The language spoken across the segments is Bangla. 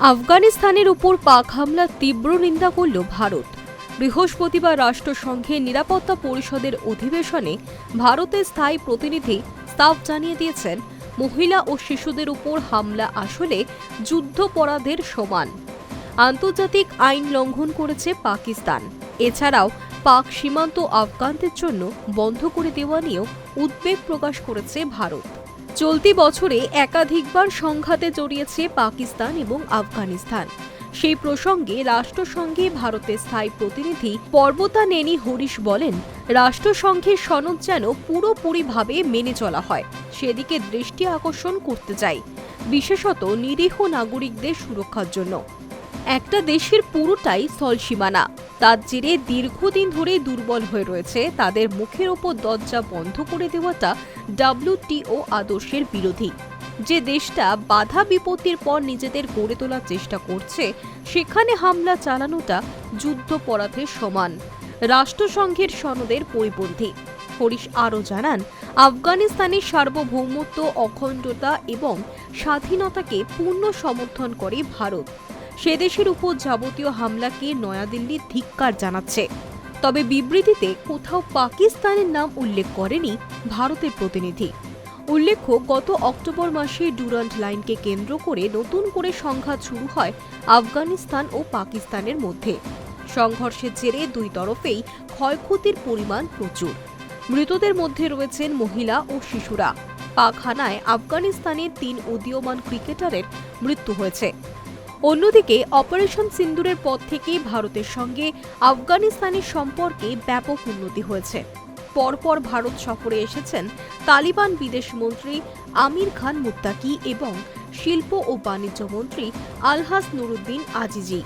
আফগানিস্তানের উপর পাক হামলার তীব্র নিন্দা করল ভারত। বৃহস্পতিবার রাষ্ট্রসংঘের নিরাপত্তা পরিষদের অধিবেশনে ভারতের স্থায়ী প্রতিনিধি সাফ জানিয়ে দিয়েছেন, মহিলা ও শিশুদের উপর হামলা আসলে যুদ্ধাপরাধের সমান। আন্তর্জাতিক আইন লঙ্ঘন করেছে পাকিস্তান। এছাড়াও পাক সীমান্ত আফগানদের জন্য বন্ধ করে দেওয়া নিয়েও উদ্বেগ প্রকাশ করেছে ভারত। চলতি বছরে একাধিকবার সংঘাতে জড়িয়েছে পাকিস্তান এবং আফগানিস্তান। সেই প্রসঙ্গে রাষ্ট্রসংঘে ভারতের স্থায়ী প্রতিনিধি পর্বতা নেনি হরিশ বলেন, রাষ্ট্রসংঘের সনদ যেন পুরোপুরিভাবে মেনে চলা হয় সেদিকে দৃষ্টি আকর্ষণ করতে চাই, বিশেষত নিরীহ নাগরিকদের সুরক্ষার জন্য। একটা দেশের পুরোটাই স্থলসীমানা, তার জেরে দীর্ঘদিন ধরে দুর্বল হয়ে রয়েছে তাদের মুখের ওপর দরজা বন্ধ করে দেওয়াটা WTO আদর্শের বিরোধী। যে দেশটা বাধা বিপত্তির পর নিজেদের গড়ে তোলার চেষ্টা করছে, সেখানে হামলা চালানোটা যুদ্ধাপরাধের সমান, রাষ্ট্রসংঘের সনদের পরিপন্থী। হরিশ আরও জানান, আফগানিস্তানের সার্বভৌমত্ব, অখণ্ডতা এবং স্বাধীনতাকে পূর্ণ সমর্থন করে ভারত। সে দেশের উপর যাবতীয় হামলাকে নয়াদিল্লি ধিক্কার জানাচ্ছে। তবে বিবৃতিতে কোথাও পাকিস্তানের নাম উল্লেখ করেনি ভারতের প্রতিনিধি। উল্লেখ্য, গত অক্টোবর মাসে ডুরান্ট লাইনকে কেন্দ্র করে নতুন করে সংঘাত শুরু হয় আফগানিস্তান ও পাকিস্তানের মধ্যে। সংঘর্ষের জেরে দুই তরফেই ক্ষয়ক্ষতির পরিমাণ প্রচুর। মৃতদের মধ্যে রয়েছেন মহিলা ও শিশুরা। পাক হানায় আফগানিস্তানের 3 উদীয়মান ক্রিকেটারের মৃত্যু হয়েছে। অন্যদিকে অপারেশন সিন্দুরের পর থেকে ভারতের সঙ্গে আফগানিস্তানের সম্পর্কে ব্যাপক উন্নতি হয়েছে। পরপর ভারত সফরে এসেছেন তালিবান বিদেশমন্ত্রী আমির খান মুত্তাকি এবং শিল্প ও বাণিজ্য মন্ত্রী আলহাস নুরুদ্দিন আজিজি।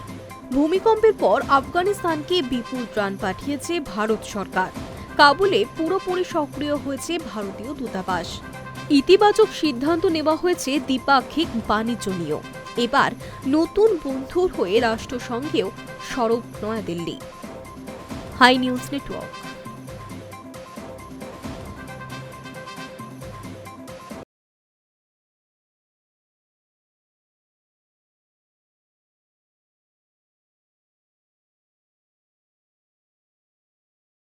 ভূমিকম্পের পর আফগানিস্তানকে বিপুল ত্রাণ পাঠিয়েছে ভারত সরকার। কাবুলে পুরোপুরি সক্রিয় হয়েছে ভারতীয় দূতাবাস। ইতিবাচক সিদ্ধান্ত নেওয়া হয়েছে দ্বিপাক্ষিক বাণিজ্য নিয়েও। এবার নতুন বন্ধুর হয়ে রাষ্ট্রসংঘেও সরব নয়াদিল্লি। High news network.